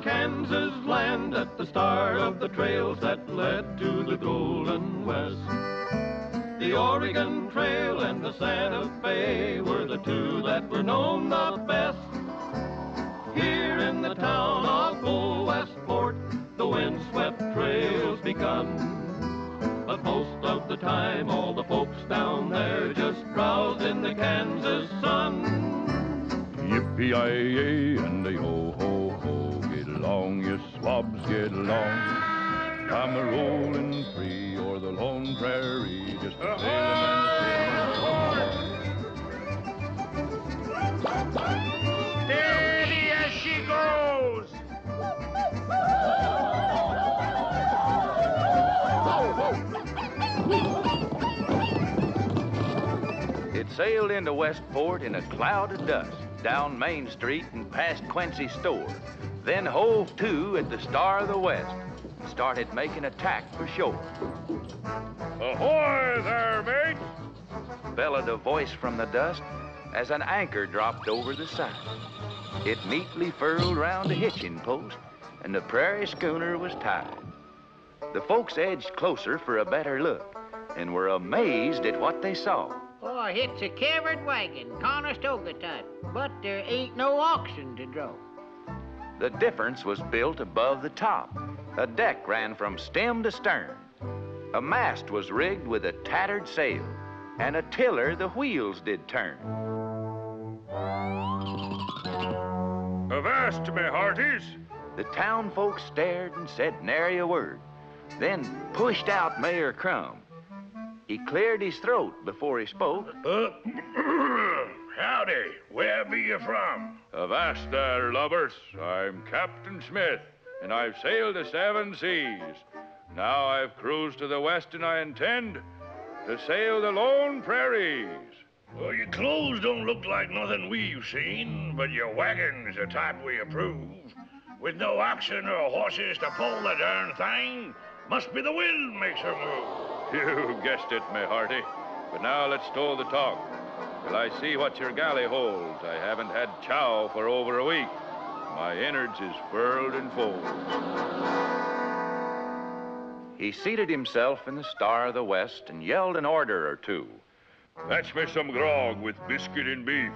Kansas land at the start of the trails that led to the Golden West. The Oregon Trail and the Santa Fe were the two that were known the best. Here in the town of Old Westport, the windswept trails begun. But most of the time, all the folks down there just browsed in the Kansas sun. Yippee-yi-yi and the yo-ho-ho, get along, you swabs, get along. I'm a-rolling free o'er the lone prairie, just a-sailing and sailing. Steady as she goes! It sailed into Westport in a cloud of dust, down Main Street and past Quincy's store, then hove to at the Star of the West and started making a tack for shore. Ahoy there, mates! Bellowed a voice from the dust as an anchor dropped over the side. It neatly furled round a hitching post, and the prairie schooner was tied. The folks edged closer for a better look and were amazed at what they saw. Oh, it's a covered wagon, Conestoga type, but there ain't no oxen to draw. The difference was built above the top. A deck ran from stem to stern. A mast was rigged with a tattered sail, and a tiller the wheels did turn. Avast, me hearties! The town folks stared and said nary a word, then pushed out Mayor Crumb. He cleared his throat before he spoke. Howdy, where be you from? Avast there, lubbers. I'm Captain Smith, and I've sailed the 7 seas. Now I've cruised to the west, and I intend to sail the lone prairies. Well, your clothes don't look like nothing we've seen, but your wagon's the type we approve. With no oxen or horses to pull the darn thing, must be the wind makes her move. You guessed it, me hearty. But now let's stow the talk, till I see what your galley holds. I haven't had chow for over a week. My innards is furled and folds. He seated himself in the Star of the West and yelled an order or two. Fetch me some grog with biscuit and beef.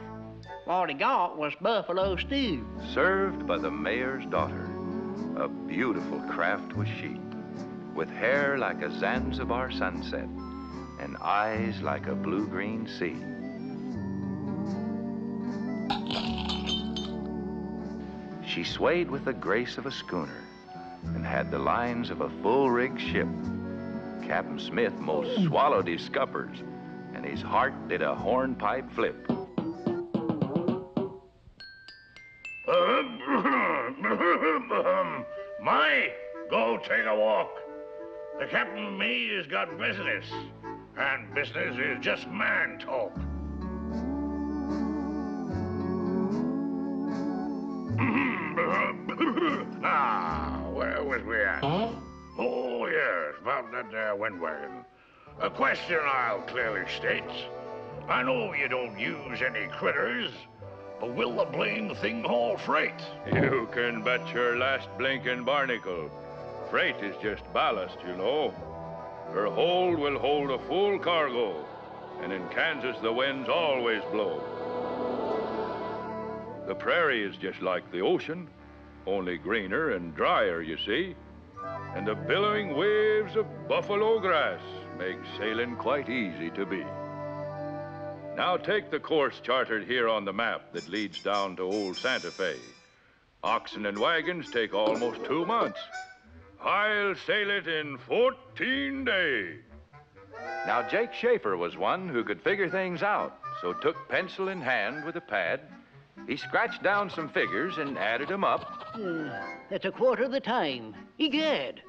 What he got was buffalo stew. Served by the mayor's daughter. A beautiful craft was she, with hair like a Zanzibar sunset and eyes like a blue-green sea. She swayed with the grace of a schooner and had the lines of a full-rigged ship. Captain Smith most swallowed his scuppers, and his heart did a hornpipe flip. My, go take a walk. The captain and me has got business, and business is just man talk. Where was we at? Oh, yes, about that there Windwagon. A question I'll clearly state. I know you don't use any critters, but will the blame thing haul freight? You can bet your last blinking barnacle. Freight is just ballast, you know. Her hold will hold a full cargo, and in Kansas the winds always blow. The prairie is just like the ocean, only greener and drier, you see. And the billowing waves of buffalo grass make sailing quite easy to be. Now take the course charted here on the map that leads down to old Santa Fe. Oxen and wagons take almost 2 months. I'll sail it in 14 days. Now, Jake Schaefer was one who could figure things out, so took pencil in hand with a pad. He scratched down some figures and added them up. That's a quarter of the time. Egad.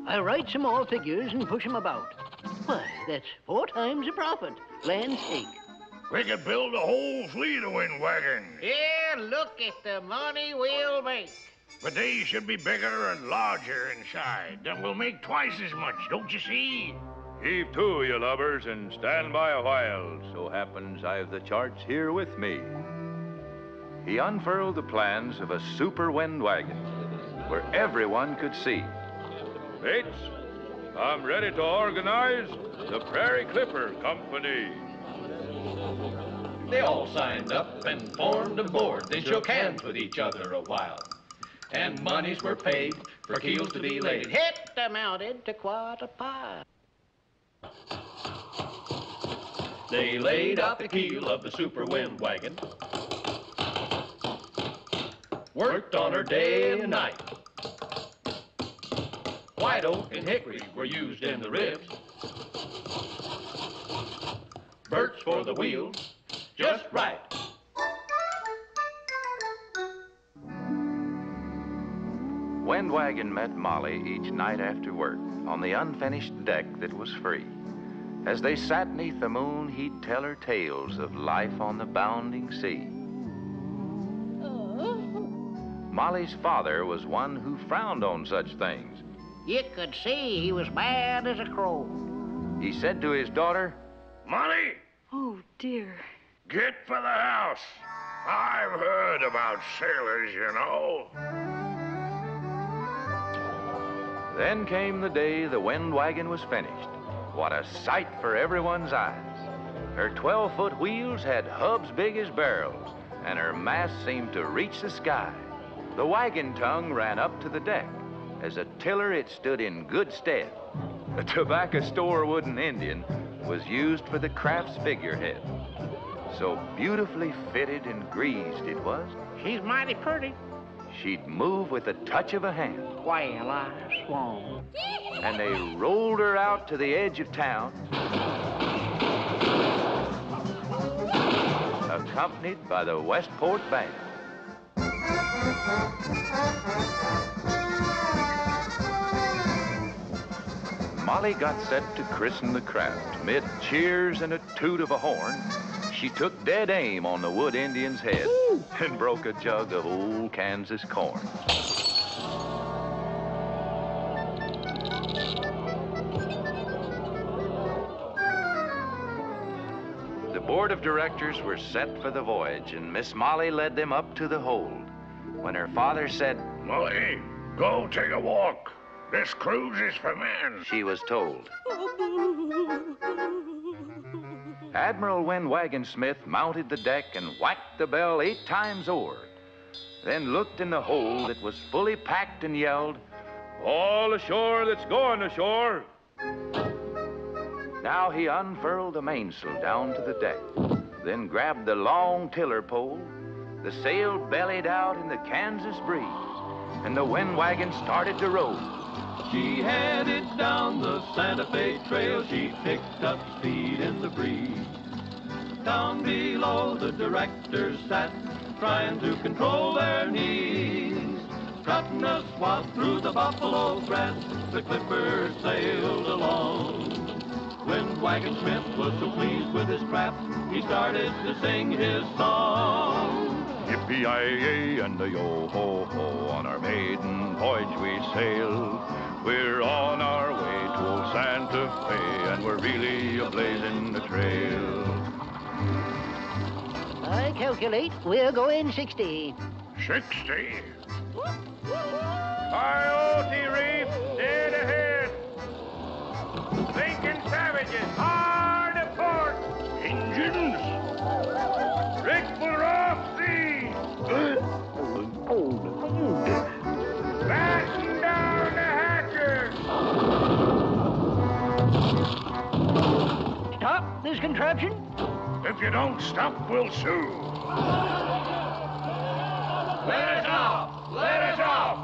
I'll write some more figures and push 'em about. Why, that's 4 times the profit. Land's sake. We could build a whole fleet of wind wagons. Yeah, look at the money we'll make. But they should be bigger and larger inside. Then we'll make twice as much, don't you see? Heave to, you lubbers, and stand by a while. So happens I've the charts here with me. He unfurled the plans of a super wind wagon where everyone could see. Mates, I'm ready to organize the Prairie Clipper Company. They all signed up and formed a board. They shook hands with each other a while. And monies were paid for keels to be laid. It amounted to quite a pile. They laid out the keel of the super wind wagon. Worked on her day and night. White oak and hickory were used in the ribs. Birch for the wheels, just right. Wind Wagon met Molly each night after work on the unfinished deck that was free. As they sat 'neath the moon, he'd tell her tales of life on the bounding sea. Molly's father was one who frowned on such things. You could see he was mad as a crow. He said to his daughter, Molly, Oh, dear. get for the house. I've heard about sailors, you know. Then came the day the wind wagon was finished. What a sight for everyone's eyes. Her 12-foot wheels had hubs big as barrels, and her mast seemed to reach the sky. The wagon tongue ran up to the deck. As a tiller, it stood in good stead. A tobacco store wooden Indian was used for the craft's figurehead. So beautifully fitted and greased it was, She's mighty pretty. she'd move with the touch of a hand. Well, I swan. And they rolled her out to the edge of town, accompanied by the Westport Band. Molly got set to christen the craft. Mid cheers and a toot of a horn, she took dead aim on the wood Indian's head and broke a jug of old Kansas corn. The board of directors were set for the voyage, and Miss Molly led them up to the hold. When her father said, Molly, go take a walk. This cruise is for men. she was told. Admiral Windwagon Smith mounted the deck and whacked the bell 8 times o'er, then looked in the hold that was fully packed and yelled, All ashore that's going ashore. Now he unfurled the mainsail down to the deck, then grabbed the long tiller pole. The sail bellied out in the Kansas breeze, and the wind wagon started to roll. She headed down the Santa Fe Trail. She picked up speed in the breeze. Down below, the directors sat, trying to control their knees. Cutting a swath through the buffalo grass, the clipper sailed along. Windwagon Smith was so pleased with his craft, he started to sing his song. Yippee-yi-yi and a yo-ho-ho, on our maiden voyage we sail. We're on our way to old Santa Fe, and we're really a-blazing the trail. I calculate we're going 60. 60? Coyote Reef, dead ahead. Lincoln Savages, hard aport. Engines? Rick will off sea. Batten down the hatches. Stop this contraption. The If you don't stop, we'll sue. Let us off! Let us off!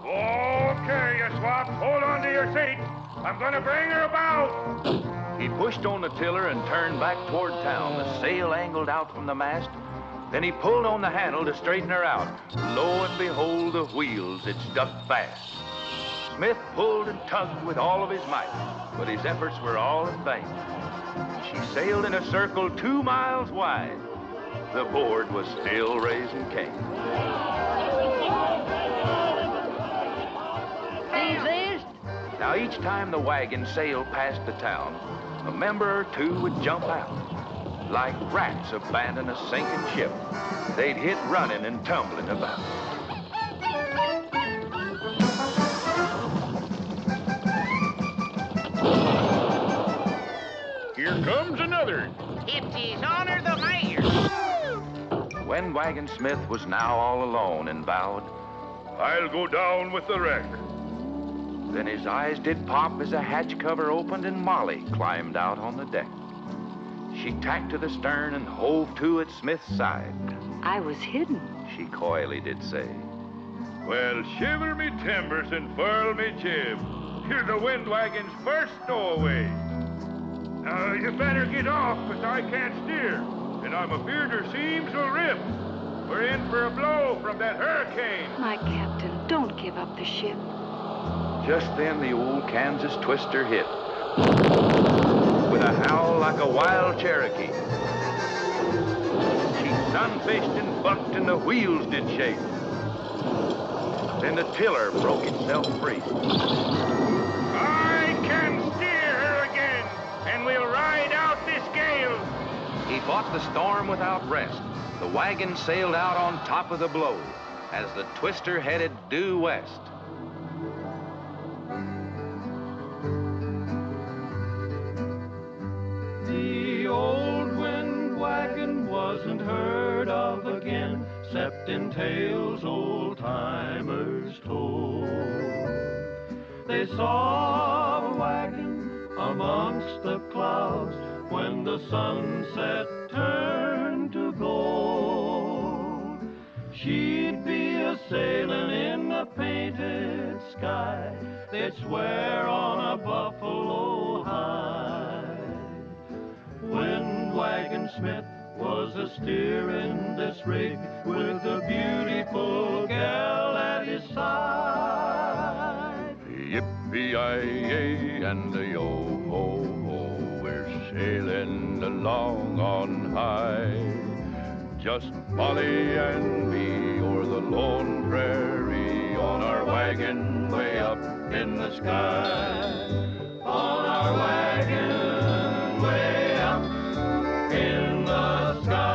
Okay, you swap. Hold on to your seat. I'm gonna bring her about. He pushed on the tiller and turned back toward town. The sail angled out from the mast. Then he pulled on the handle to straighten her out. Lo and behold, the wheels had stuck fast. Smith pulled and tugged with all of his might, but his efforts were all in vain. She sailed in a circle 2 miles wide. The board was still raising Cain. Now, each time the wagon sailed past the town, a member or two would jump out. Like rats abandon a sinking ship, they'd hit running and tumbling about. Here comes another. It's his honor the mayor. Windwagon Smith was now all alone and vowed, I'll go down with the wreck. then his eyes did pop as a hatch cover opened and Molly climbed out on the deck. She tacked to the stern and hove to at Smith's side. I was hidden. She coyly did say, Well, shiver me timbers and furl me jib. You're the Windwagon's first stowaway. Now, you better get off, 'cause I can't steer, and I'm afeard her seams will rip. We're in for a blow from that hurricane. My captain, don't give up the ship. Just then the old Kansas twister hit with a howl like a wild Cherokee. She sunfished and bucked and the wheels did shake. Then the tiller broke itself free. I can steer her again, and we'll ride out this gale. He fought the storm without rest. The wagon sailed out on top of the blow as the twister headed due west. The old Windwagon wasn't heard of again, except in tales old-timers told. They saw a wagon amongst the clouds when the sunset turned to gold. She'd be a-sailing in a painted sky, they'd swear on a buffalo hide. Windwagon Smith was a-steering this rig with a beautiful gal at his side. Yippee-yi-yay and the yo-ho-ho, we're sailing along on high. Just Molly and me o'er the lone prairie on our wagon way up in the sky. On our wagon way up in the sky.